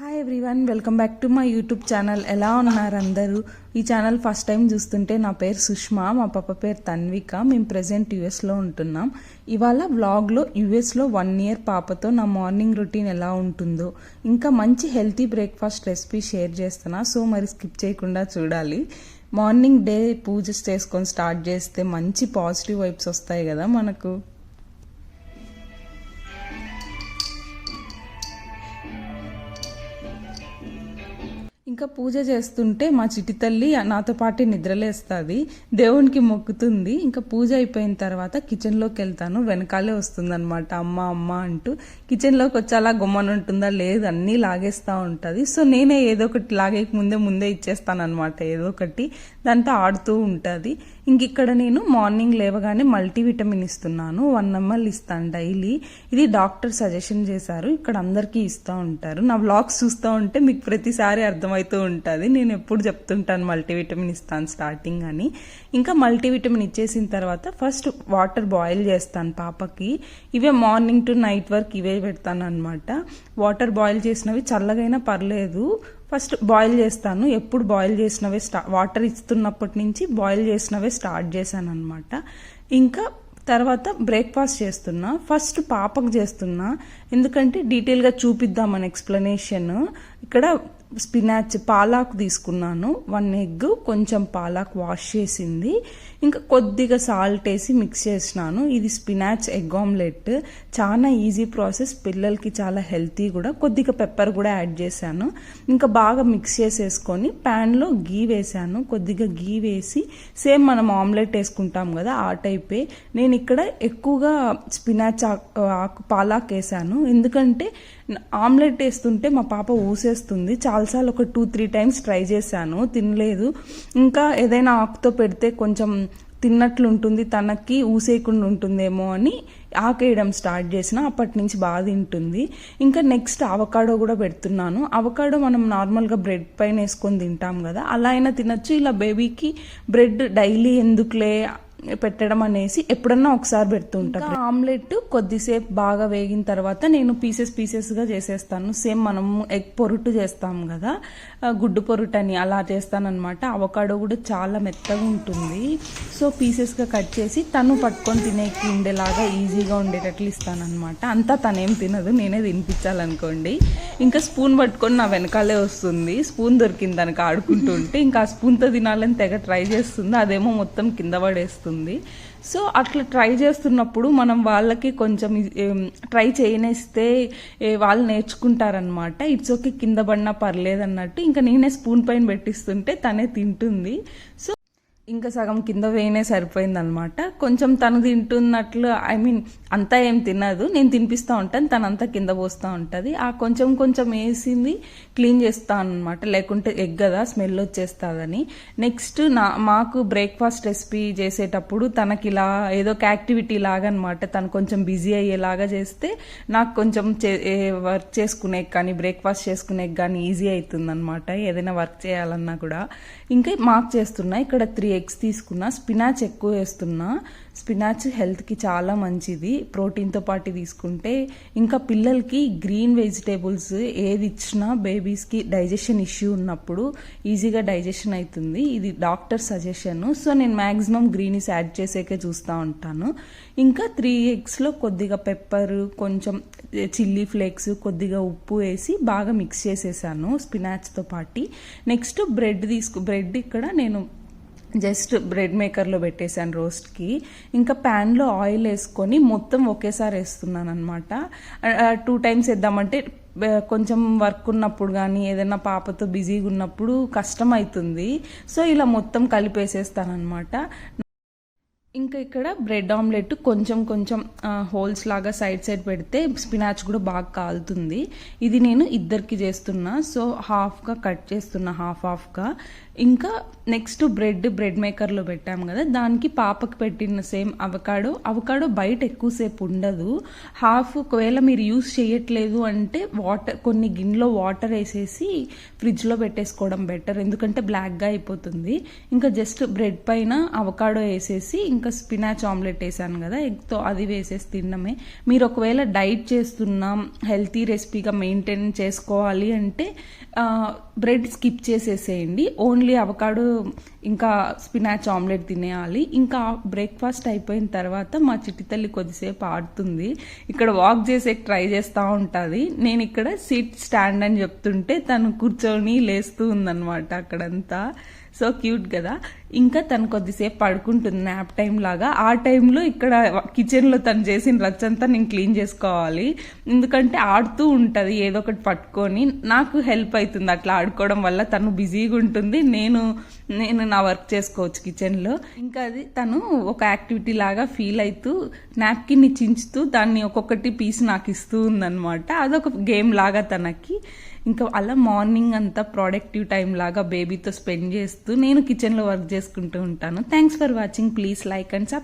Hi everyone, welcome back to my YouTube channel. ఎలా ఉన్నారు అందరూ? ఈ ఛానల్ ఫస్ట్ టైం చూస్తుంటే నా పేరు సుష్మా, మా పాప పేరు తన్విక. మేము ప్రజెంట్ యూఎస్లో ఉంటున్నాం. ఇవాళ వ్లాగ్లో యూఎస్లో 1 ఇయర్ పాపతో నా మార్నింగ్ రొటీన్ ఎలా ఉంటుందో, ఇంకా మంచి హెల్తీ బ్రేక్ఫాస్ట్ రెసిపీ షేర్ చేస్తున్నా. సో మరి స్కిప్ చేయకుండా చూడాలి. మార్నింగ్ డే పూజ చేసుకొని స్టార్ట్ చేస్తే మంచి పాజిటివ్ వైబ్స్ వస్తాయి కదా మనకు. ఇంకా పూజ చేస్తుంటే మా చిట్టి తల్లి నాతో పాటు నిద్రలేస్తుంది, దేవునికి మొక్కుతుంది. ఇంకా పూజ అయిపోయిన తర్వాత కిచెన్లోకి వెళ్తాను. వెనకాలే వస్తుంది అనమాట అమ్మ అమ్మ అంటూ. కిచెన్లోకి వచ్చి అలా గుమ్మని ఉంటుందా, లేదు అన్నీ లాగేస్తూ ఉంటుంది. సో నేనే ఏదో ఒకటి లాగేకి ముందే ఇచ్చేస్తాను అనమాట, ఏదో ఒకటి దాంతో ఆడుతూ ఉంటుంది. ఇంక ఇక్కడ నేను మార్నింగ్ లేవగానే మల్టీవిటమిన్ ఇస్తున్నాను. 1 ml ఇస్తాను డైలీ. ఇది డాక్టర్ సజెషన్ చేశారు, ఇక్కడ అందరికీ ఇస్తూ ఉంటారు. నా వ్లాగ్స్ చూస్తూ ఉంటే మీకు ప్రతిసారి అర్థమవుతూ ఉంటుంది. నేను ఎప్పుడు చెప్తుంటాను మల్టీవిటమిన్ ఇస్తాను స్టార్టింగ్ అని. ఇంకా మల్టీవిటమిన్ ఇచ్చేసిన తర్వాత ఫస్ట్ వాటర్ బాయిల్ చేస్తాను పాపకి. ఇవే మార్నింగ్ టు నైట్ వరకు ఇవే పెడతాను అనమాట. వాటర్ బాయిల్ చేసినవి చల్లగైనా పర్లేదు, ఫస్ట్ బాయిల్ చేస్తాను. ఎప్పుడు బాయిల్ చేసినవే వాటర్ ఇస్తున్నప్పటి నుంచి బాయిల్ చేసినవే స్టార్ట్ చేశాను అనమాట. ఇంకా తర్వాత బ్రేక్ఫాస్ట్ చేస్తున్నా. ఫస్ట్ పాపకు చేస్తున్నా, ఎందుకంటే డీటెయిల్గా చూపిద్దామని ఎక్స్ప్లెనేషన్. ఇక్కడ స్పినాచ్ పాలాకు తీసుకున్నాను, 1 ఎగ్, కొంచెం పాలాకు వాష్ చేసింది, ఇంకా కొద్దిగా సాల్ట్ వేసి మిక్స్ చేసినాను. ఇది స్పినాచ్ ఎగ్ ఆమ్లెట్. చాలా ఈజీ ప్రాసెస్, పిల్లలకి చాలా హెల్తీ కూడా. కొద్దిగా పెప్పర్ కూడా యాడ్ చేశాను. ఇంకా బాగా మిక్స్ చేసేసుకొని ప్యాన్లో గీ వేసాను. కొద్దిగా గీ వేసి సేమ్ మనం ఆమ్లెట్ వేసుకుంటాం కదా ఆ టైపే. నేను ఇక్కడ ఎక్కువగా స్పినాచ్ ఆకు పాలాకు వేసాను, ఎందుకంటే ఆమ్లెట్ వేస్తుంటే మా పాప ఊసేస్తుంది. చాలాసార్లు ఒక 2-3 టైమ్స్ ట్రై చేశాను, తినలేదు. ఇంకా ఏదైనా ఆకుతో పెడితే కొంచెం తిన్నట్లు ఉంటుంది, తనకి ఊసేయకుండా ఉంటుందేమో అని ఆకేయడం స్టార్ట్ చేసిన. అప్పటి నుంచి బాగా తింటుంది. ఇంకా నెక్స్ట్ అవకాడో కూడా పెడుతున్నాను. అవకాడో మనం నార్మల్గా బ్రెడ్ పైన వేసుకొని తింటాం కదా, అలా అయినా తినచ్చు. ఇలా బేబీకి బ్రెడ్ డైలీ ఎందుకులే పెట్టడం అనేసి ఎప్పుడన్నా ఒకసారి పెడుతూ ఉంటాను. ఆమ్లెట్ కొద్దిసేపు బాగా వేగిన తర్వాత నేను పీసెస్గా చేసేస్తాను. సేమ్ మనం ఎగ్ పొరుటు చేస్తాం కదా, గుడ్డు పొరుటు అని, అలా చేస్తానన్నమాట. అవకాడో కూడా చాలా మెత్తగా ఉంటుంది. సో పీసెస్గా కట్ చేసి తను పట్టుకొని తినేకి ఉండేలాగా ఈజీగా ఉండేటట్లు ఇస్తానన్నమాట. అంతా తనేం తినదు, నేనే తినిపించాలనుకోండి. ఇంకా స్పూన్ పట్టుకొని నా వెనకాలే వస్తుంది. స్పూన్ దొరికింది దానికి ఆడుకుంటూ ఉంటే, ఇంకా ఆ స్పూన్తో తినాలని తెగ ట్రై చేస్తుంది. అదేమో మొత్తం కింద పడేస్తుంది. సో అట్లా ట్రై చేస్తున్నప్పుడు మనం వాళ్ళకి కొంచెం ట్రై చేయనిస్తే వాళ్ళు నేర్చుకుంటారనమాట. ఇట్స్ ఓకే, కింద పడినా పర్లేదు అన్నట్టు. ఇంకా నేనే స్పూన్ పైన పెట్టిస్తుంటే తనే తింటుంది. సో ఇంకా సగం కింద వేయనే సరిపోయిందనమాట. కొంచెం తను తింటున్నట్లు, అంతా ఏం తినదు, నేను తినిపిస్తూ ఉంటాను, తనంతా కింద పోస్తూ ఉంటుంది. ఆ కొంచెం వేసింది క్లీన్ చేస్తాను అనమాట, లేకుంటే ఎగ్ కదా స్మెల్ వచ్చేస్తుందని. నెక్స్ట్ మాకు బ్రేక్ఫాస్ట్ రెసిపీ చేసేటప్పుడు తనకి ఇలా ఏదో ఒక యాక్టివిటీ లాగా అనమాట, తను కొంచెం బిజీ అయ్యేలాగా చేస్తే నాకు కొంచెం వర్క్ చేసుకునే కానీ బ్రేక్ఫాస్ట్ చేసుకునే కానీ ఈజీ అవుతుంది అనమాట, ఏదైనా వర్క్ చేయాలన్నా కూడా. ఇంకా మాకు చేస్తున్నా. ఇక్కడ 3 eggs తీసుకున్నా. స్పినాచ్ ఎక్కువ వేస్తున్నా. స్పినాచ్ హెల్త్కి చాలా మంచిది, ప్రోటీన్తో పాటు తీసుకుంటే. ఇంకా పిల్లలకి గ్రీన్ వెజిటేబుల్స్ ఏది ఇచ్చినా బేబీస్కి డైజెషన్ ఇష్యూ ఉన్నప్పుడు ఈజీగా డైజెషన్ అవుతుంది. ఇది డాక్టర్ సజెషన్. సో నేను మ్యాక్సిమం గ్రీనీస్ యాడ్ చేసేకే చూస్తూ ఉంటాను. ఇంకా 3 eggsలో కొద్దిగా పెప్పర్, కొంచెం చిల్లీ ఫ్లేక్స్, కొద్దిగా ఉప్పు వేసి బాగా మిక్స్ చేసేసాను స్పినాచ్తో పాటు. నెక్స్ట్ బ్రెడ్ ఇక్కడ నేను జస్ట్ బ్రెడ్ మేకర్లో పెట్టేశాను రోస్ట్కి. ఇంకా ప్యాన్లో ఆయిల్ వేసుకొని మొత్తం ఒకేసారి వేస్తున్నాను అనమాట. 2 times వేద్దామంటే కొంచెం వర్క్ ఉన్నప్పుడు కానీ ఏదైనా పాపతో బిజీగా ఉన్నప్పుడు కష్టం అవుతుంది. సో ఇలా మొత్తం కలిపేసేస్తాను అనమాట. ఇంకా ఇక్కడ బ్రెడ్ ఆమ్లెట్ కొంచెం హోల్స్ లాగా సైడ్ పెడితే స్పినాచ్ కూడా బాగా కాలుతుంది. ఇది నేను ఇద్దరికి చేస్తున్నా, సో హాఫ్గా కట్ చేస్తున్నా, హాఫ్గా. ఇంకా నెక్స్ట్ బ్రెడ్ మేకర్లో పెట్టాము కదా, దానికి పాపకి పెట్టిన సేమ్ అవకాడో బయట ఎక్కువసేపు ఉండదు. ఒకవేళ మీరు యూస్ చేయట్లేదు అంటే కొన్ని గిన్నెలో వాటర్ వేసేసి ఫ్రిడ్జ్లో పెట్టేసుకోవడం బెటర్, ఎందుకంటే బ్లాక్గా అయిపోతుంది. ఇంకా జస్ట్ బ్రెడ్ పైన అవకాడో వేసేసి ఇంకా స్పినాచ్ ఆమ్లెట్ వేసాను కదా ఎగ్తో, అది వేసేసి తినడమే. మీరు ఒకవేళ డైట్ చేస్తున్నాం, హెల్తీ రెసిపీగా మెయింటైన్ చేసుకోవాలి అంటే బ్రెడ్ స్కిప్ చేసేసేయండి, ఓన్లీ అవకాడో ఇంకా స్పినాచ్ ఆమ్లెట్ తినేయాలి. ఇంకా బ్రేక్ఫాస్ట్ అయిపోయిన తర్వాత మా చిట్టి తల్లి కొద్దిసేపు ఆడుతుంది, ఇక్కడ వాక్ చేసే ట్రై చేస్తూ ఉంటుంది. నేను ఇక్కడ సీట్ స్టాండ్ అని చెప్తుంటే తను కూర్చొని లేస్తూ ఉందన్నమాట అక్కడంతా. సో క్యూట్ కదా. ఇంకా తను కొద్దిసేపు పడుకుంటుంది నాప్ టైం లాగా. ఆ టైంలో ఇక్కడ కిచెన్లో తను చేసిన రచ్చంతా నేను క్లీన్ చేసుకోవాలి, ఎందుకంటే ఆడుతూ ఉంటుంది ఏదో ఒకటి పట్టుకొని. నాకు హెల్ప్ అవుతుంది అట్లా ఆడుకోవడం వల్ల, తను బిజీగా ఉంటుంది, నేను నా వర్క్ చేసుకోవచ్చు కిచెన్లో. ఇంకా అది తను ఒక యాక్టివిటీ లాగా ఫీల్ అవుతూ నాప్కిన్ని చించుతూ దాన్ని ఒక్కొక్కటి పీస్ నాకు ఇస్తూ ఉందన్నమాట. అదొక గేమ్ లాగా తనకి. ఇంకా అలా మార్నింగ్ అంతా ప్రొడక్టివ్ టైం లాగా బేబీతో స్పెండ్ చేస్తూ నేను కిచెన్లో వర్క్ చేసుకుంటూ ఉంటాను. Thanks for watching. Please like and subscribe.